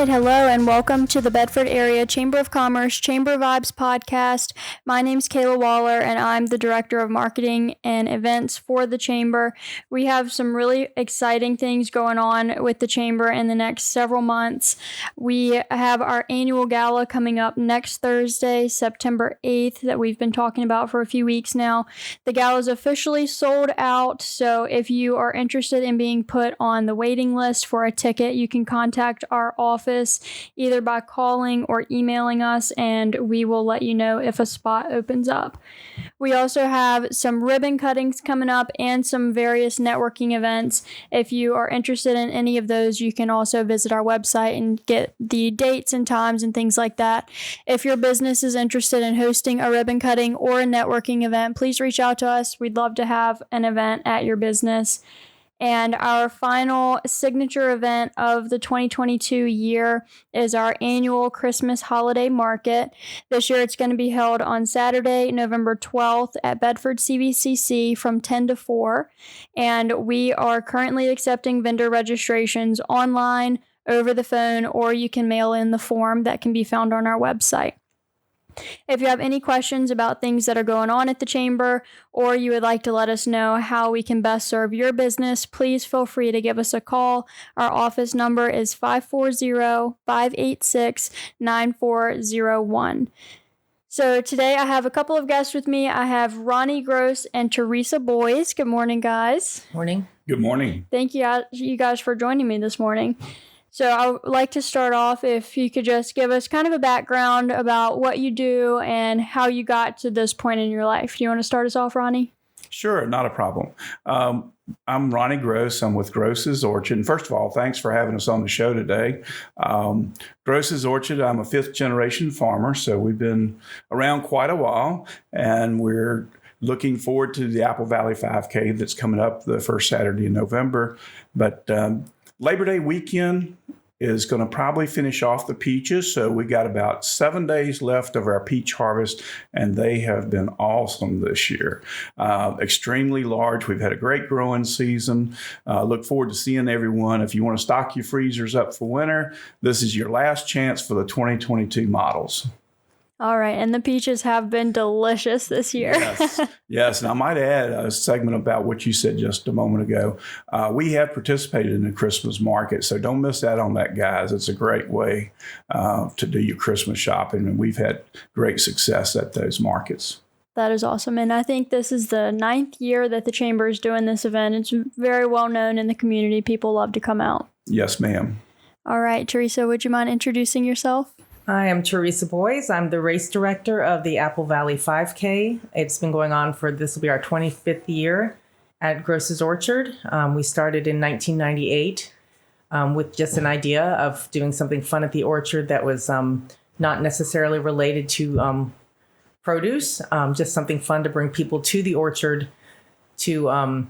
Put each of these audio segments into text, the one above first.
right, hello and welcome to the Bedford Area Chamber of Commerce Chamber Vibes podcast. My name's Kayla Waller and I'm the Director of Marketing and Events for the Chamber. We have some really exciting things going on with the Chamber in the next several months. We have our annual gala coming up next Thursday, September 8th, that we've been talking about for a few weeks now. The gala is officially sold out, so if you are interested in being put on the waiting list for a ticket, you can contact our office either by calling or emailing us, and we will let you know if a spot opens up. We also have some ribbon cuttings coming up and some various networking events. If you are interested in any of those, you can also visit our website and get the dates and times and things like that. If your business is interested in hosting a ribbon cutting or a networking event, please reach out to us. We'd love to have an event at your business. And our final signature event of the 2022 year is our annual Christmas holiday market. This year it's going to be held on Saturday, November 12th at Bedford CVCC from 10 to 4. And we are currently accepting vendor registrations online, over the phone, or you can mail in the form that can be found on our website. If you have any questions about things that are going on at the Chamber, or you would like to let us know how we can best serve your business, please feel free to give us a call. Our office number is 540-586-9401. So today I have a couple of guests with me. I have Ronnie Gross and Teresa Boyce. Good morning, guys. Morning. Good morning. Thank you guys for joining me this morning. So I would like to start off if you could just give us kind of a background about what you do and how you got to this point in your life. Do you want to start us off, Ronnie? Sure, not a problem. I'm Ronnie Gross. I'm with Gross's Orchard. And first of all, thanks for having us on the show today. Gross's Orchard, I'm a fifth generation farmer, so we've been around quite a while, and we're looking forward to the Apple Valley 5K that's coming up the first Saturday in November. But Labor Day weekend is going to probably finish off the peaches. So we got about 7 days left of our peach harvest, and they have been awesome this year. Extremely large. We've had a great growing season. Look forward to seeing everyone. If you want to stock your freezers up for winter, this is your last chance for the 2022 models. All right. And the peaches have been delicious this year. Yes. And I might add a segment about what you said just a moment ago. We have participated in the Christmas market, so don't miss out on that, guys. It's a great way to do your Christmas shopping, and we've had great success at those markets. That is awesome. And I think this is the 9th year that the Chamber is doing this event. It's very well known in the community. People love to come out. Yes, ma'am. All right. Teresa, would you mind introducing yourself? I am Teresa Boyce. I'm the race director of the Apple Valley 5K. It's been going on this will be our 25th year at Gross's Orchard. We started in 1998 with just an idea of doing something fun at the orchard that was not necessarily related to produce, just something fun to bring people to the orchard to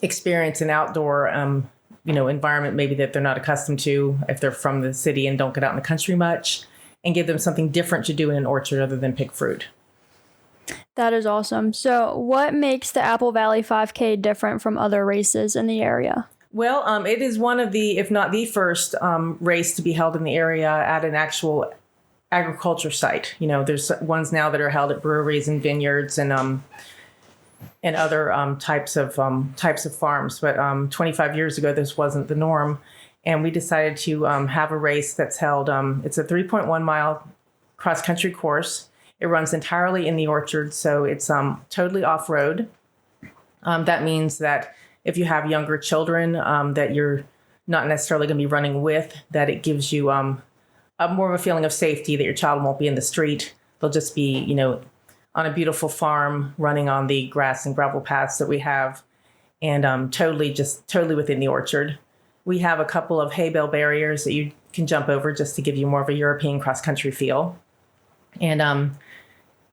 experience an outdoor environment maybe that they're not accustomed to if they're from the city and don't get out in the country much, and give them something different to do in an orchard other than pick fruit. That is awesome. So what makes the Apple Valley 5K different from other races in the area? Well, it is one of the, if not the first race to be held in the area at an actual agriculture site. There's ones now that are held at breweries and vineyards and other types of farms. But 25 years ago, this wasn't the norm. And we decided to have a race that's held. It's a 3.1 mile cross-country course. It runs entirely in the orchard, so it's totally off-road. That means that if you have younger children that you're not necessarily going to be running with, that it gives you more of a feeling of safety, that your child won't be in the street. They'll just be, on a beautiful farm running on the grass and gravel paths that we have, and totally within the orchard. We have a couple of hay bale barriers that you can jump over just to give you more of a European cross-country feel. And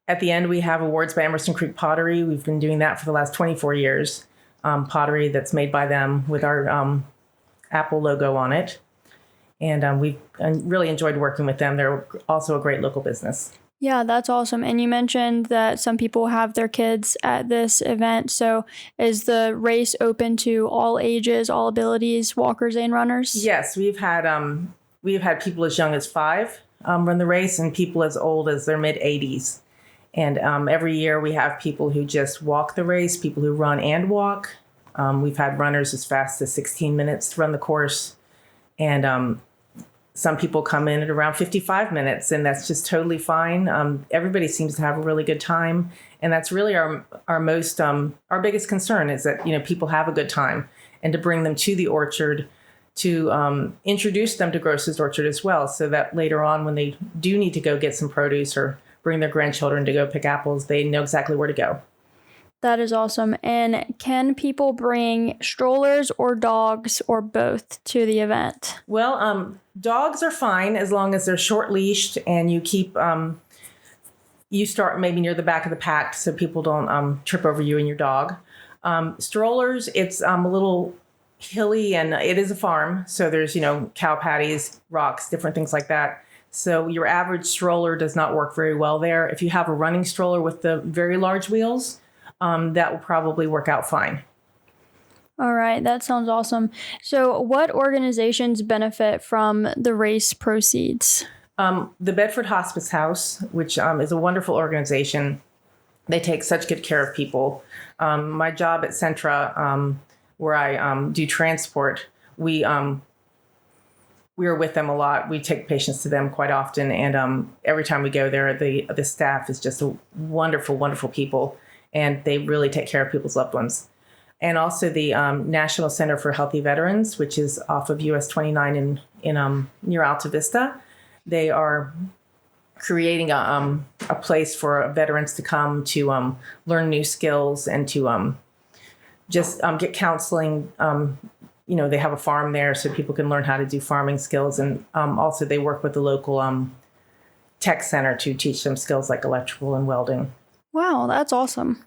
at the end, we have awards by Emerson Creek Pottery. We've been doing that for the last 24 years. Pottery that's made by them with our Apple logo on it. And we've really enjoyed working with them. They're also a great local business. Yeah, that's awesome. And you mentioned that some people have their kids at this event. So is the race open to all ages, all abilities, walkers and runners? Yes, we've had we've had people as young as 5 run the race, and people as old as their mid-80s. And every year we have people who just walk the race, people who run and walk. We've had runners as fast as 16 minutes to run the course. And some people come in at around 55 minutes, and that's just totally fine. Everybody seems to have a really good time. And that's really our biggest concern, is that, people have a good time, and to bring them to the orchard, to introduce them to Gross's Orchard as well, so that later on when they do need to go get some produce or bring their grandchildren to go pick apples, they know exactly where to go. That is awesome. And can people bring strollers or dogs or both to the event? Well, dogs are fine as long as they're short leashed, and you keep you start maybe near the back of the pack so people don't trip over you and your dog. Strollers, it's a little hilly, and it is a farm, so there's cow patties, rocks, different things like that. So your average stroller does not work very well there. If you have a running stroller with the very large wheels, that will probably work out fine. All right, that sounds awesome. So what organizations benefit from the race proceeds? The Bedford Hospice House, which is a wonderful organization. They take such good care of people. My job at Centra, where I do transport, we are with them a lot. We take patients to them quite often, and every time we go there, the staff is just a wonderful, wonderful people, and they really take care of people's loved ones. And also the National Center for Healthy Veterans, which is off of US 29 in near Alta Vista. They are creating a place for veterans to come to learn new skills and to just get counseling. They have a farm there, so people can learn how to do farming skills. And also they work with the local tech center to teach them skills like electrical and welding. Wow, that's awesome.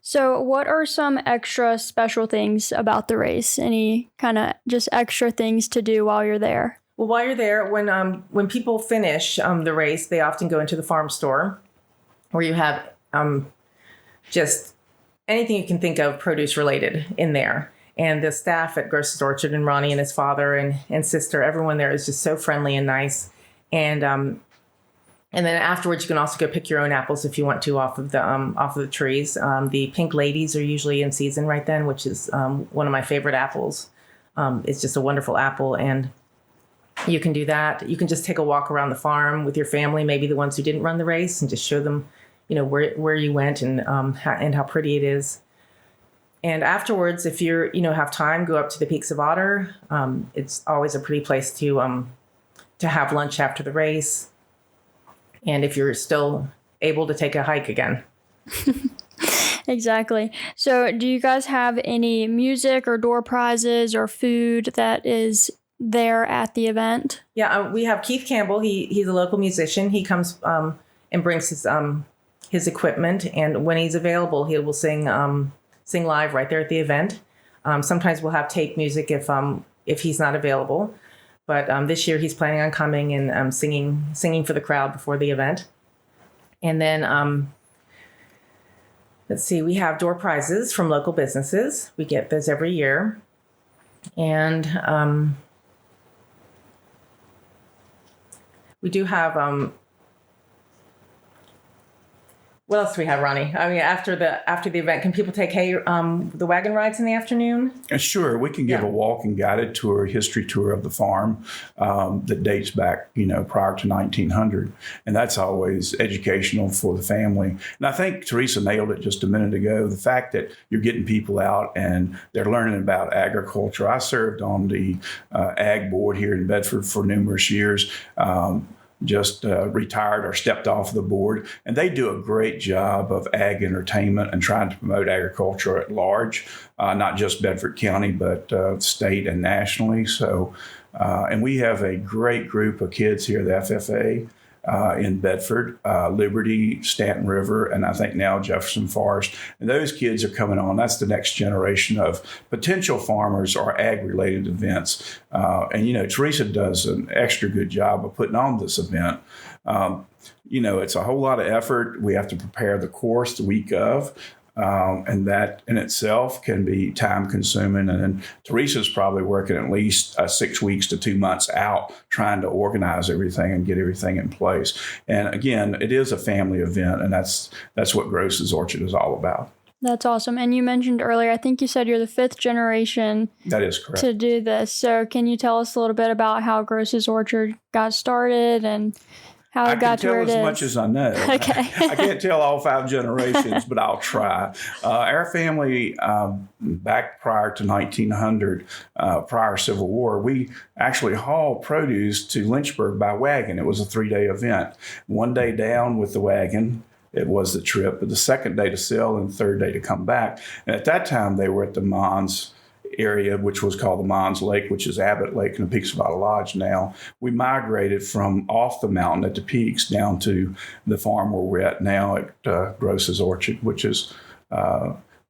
So what are some extra special things about the race? Any kind of just extra things to do while you're there? Well, while you're there, when people finish the race, they often go into the farm store, where you have just anything you can think of produce related in there. And the staff at Gross's Orchard, and Ronnie and his father and sister, everyone there is just so friendly and nice. And then afterwards, you can also go pick your own apples if you want to off of the trees. The pink ladies are usually in season right then, which is one of my favorite apples. It's just a wonderful apple, and you can do that. You can just take a walk around the farm with your family, maybe the ones who didn't run the race, and just show them, where you went and how pretty it is. And afterwards, if you're have time, go up to the Peaks of Otter. It's always a pretty place to have lunch after the race. And if you're still able to take a hike again. Exactly. So do you guys have any music or door prizes or food that is there at the event? Yeah, we have Keith Campbell. He's a local musician. He comes and brings his equipment. And when he's available, he will sing live right there at the event. Sometimes we'll have tape music if he's not available. But this year he's planning on coming and singing for the crowd before the event. And then, let's see, we have door prizes from local businesses. We get those every year. And we do have, what else do we have, Ronnie? I mean, after the event, can people take the wagon rides in the afternoon? Sure, we can give a walk and guided tour, history tour of the farm that dates back, prior to 1900, and that's always educational for the family. And I think Teresa nailed it just a minute ago. The fact that you're getting people out and they're learning about agriculture. I served on the ag board here in Bedford for numerous years. Just retired or stepped off the board. And they do a great job of ag entertainment and trying to promote agriculture at large, not just Bedford County, but state and nationally. So, and we have a great group of kids here at the FFA in Bedford, Liberty, Stanton River, and I think now Jefferson Forest. And those kids are coming on. That's the next generation of potential farmers or ag-related events. And Teresa does an extra good job of putting on this event. It's a whole lot of effort. We have to prepare the course the week of. And that in itself can be time consuming. And then Teresa's probably working at least 6 weeks to 2 months out trying to organize everything and get everything in place. And again, it is a family event, and that's what Gross's Orchard is all about. That's awesome. And you mentioned earlier, I think you said you're the 5th generation. That is correct. To do this. So can you tell us a little bit about how Gross's Orchard got started and how it got to where it is? I can tell as much as I know. Okay. I can't tell all 5 generations, but I'll try. Our family, back prior to 1900, prior Civil War, we actually hauled produce to Lynchburg by wagon. It was a 3-day event. One day down with the wagon, it was the trip, but the second day to sell and the third day to come back. And at that time, they were at the Mons area, which was called the Mons Lake, which is Abbott Lake in the Peaks of Otter Lodge now. We migrated from off the mountain at the peaks down to the farm where we're at now at Gross's Orchard, which is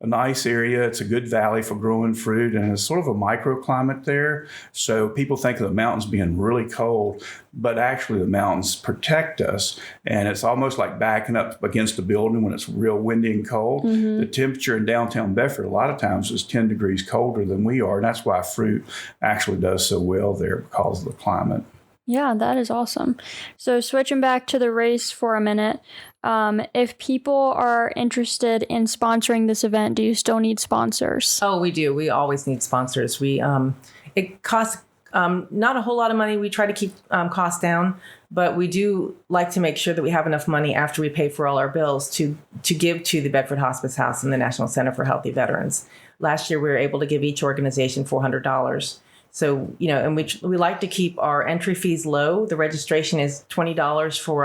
a nice area. It's a good valley for growing fruit, and it's sort of a microclimate there. So people think of the mountains being really cold, but actually the mountains protect us, and it's almost like backing up against a building when it's real windy and cold. The temperature in downtown Bedford a lot of times is 10 degrees colder than we are, and that's why fruit actually does so well there because of the climate. Yeah, that is awesome. So switching back to the race for a minute, if people are interested in sponsoring this event, do you still need sponsors? Oh, we do. We always need sponsors. It costs not a whole lot of money. We try to keep costs down, but we do like to make sure that we have enough money after we pay for all our bills to give to the Bedford Hospice House and the National Center for Healthy Veterans. Last year, we were able to give each organization $400. So, and we like to keep our entry fees low. The registration is $20 for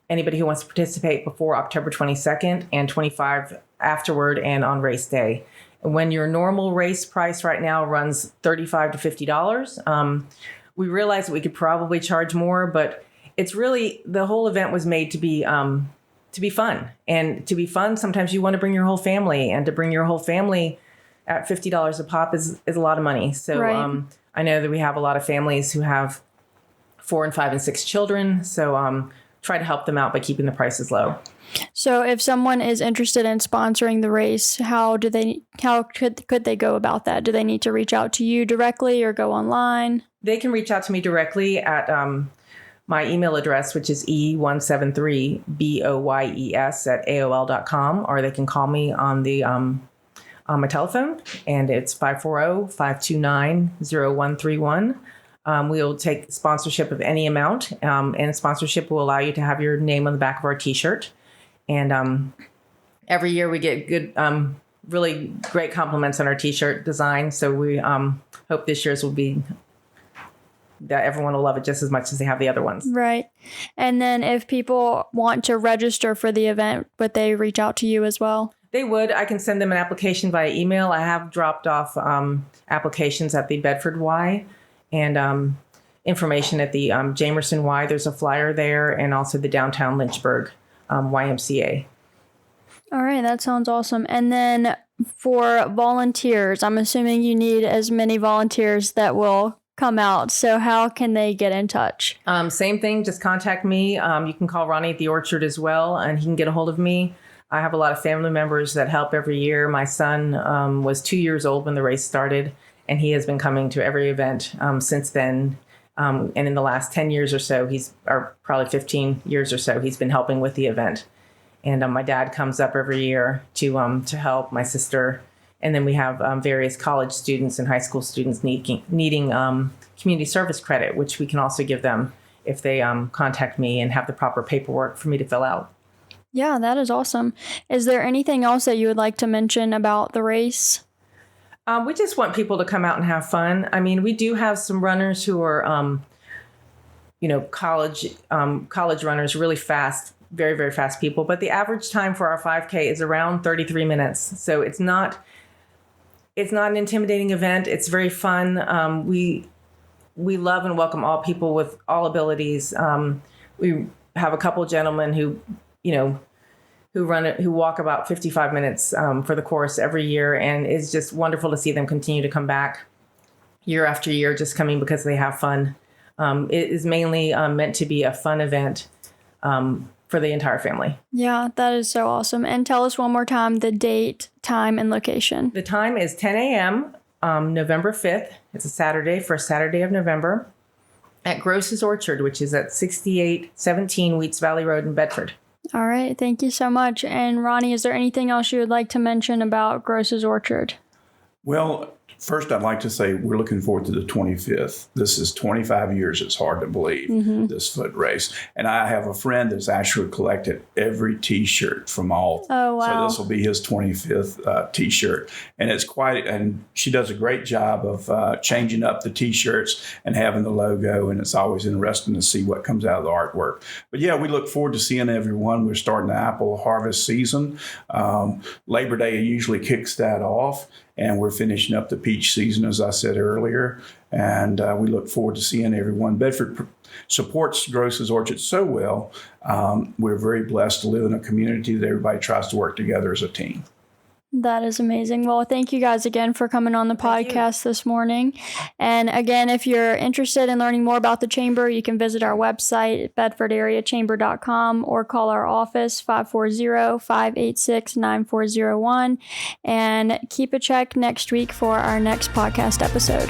anybody who wants to participate before October 22nd, and $25 afterward and on race day. And when your normal race price right now runs $35 to $50, we realized that we could probably charge more, but it's really, the whole event was made to be fun. And to be fun, sometimes you want to bring your whole family, and to bring your whole family at $50 a pop is a lot of money. So right. I know that we have a lot of families who have 4 and 5 and 6 children. So try to help them out by keeping the prices low. So if someone is interested in sponsoring the race, how could they go about that? Do they need to reach out to you directly or go online? They can reach out to me directly at my email address, which is e173boyes@aol.com, or they can call me on the on my telephone, and it's 540-529-0131. We'll take sponsorship of any amount, and sponsorship will allow you to have your name on the back of our T-shirt. And every year we get good, really great compliments on our T-shirt design. So we hope this year's will be that everyone will love it just as much as they have the other ones. Right. And then if people want to register for the event, would they reach out to you as well? They would. I can send them an application via email. I have dropped off applications at the Bedford Y and information at the Jamerson Y. There's a flyer there, and also the downtown Lynchburg YMCA. All right. That sounds awesome. And then for volunteers, I'm assuming you need as many volunteers that will come out. So how can they get in touch? Same thing. Just contact me. You can call Ronnie at the Orchard as well, and he can get a hold of me. I have a lot of family members that help every year. My son was 2 years old when the race started, and he has been coming to every event since then. And in the last 10 years or so, or probably 15 years or so, he's been helping with the event. And my dad comes up every year to help, my sister. And then we have various college students and high school students needing community service credit, which we can also give them if they contact me and have the proper paperwork for me to fill out. Yeah, that is awesome. Is there anything else that you would like to mention about the race? We just want people to come out and have fun. I mean, we do have some runners who are, college runners, really fast, very, very fast people. But the average time for our 5K is around 33 minutes. So it's not an intimidating event. It's very fun. We love and welcome all people with all abilities. We have a couple gentlemen who walk about 55 minutes for the course every year, and it's just wonderful to see them continue to come back year after year, just coming because they have fun. It is mainly meant to be a fun event for for the entire family. Yeah, that is so awesome. And tell us one more time the date, time, and location. The time is 10 a.m. November 5th. It's a Saturday, first Saturday of November, at Gross's Orchard, which is at 6817 Wheats Valley Road in Bedford. All right. Thank you so much. And Ronnie, is there anything else you would like to mention about Gross's Orchard? Well, first, I'd like to say we're looking forward to the 25th. This is 25 years. It's hard to believe, this foot race. And I have a friend that's actually collected every T-shirt from all. Oh, wow. So this will be his 25th T-shirt. And it's and she does a great job of changing up the T-shirts and having the logo. And it's always interesting to see what comes out of the artwork. But yeah, we look forward to seeing everyone. We're starting the apple harvest season. Labor Day usually kicks that off. And we're finishing up the peach season, as I said earlier. And we look forward to seeing everyone. Bedford supports Gross's Orchard so well. We're very blessed to live in a community that everybody tries to work together as a team. That is amazing. Well, thank you guys again for coming on the podcast this morning. And again, if you're interested in learning more about the Chamber, you can visit our website at bedfordareachamber.com or call our office 540-586-9401. And keep a check next week for our next podcast episode.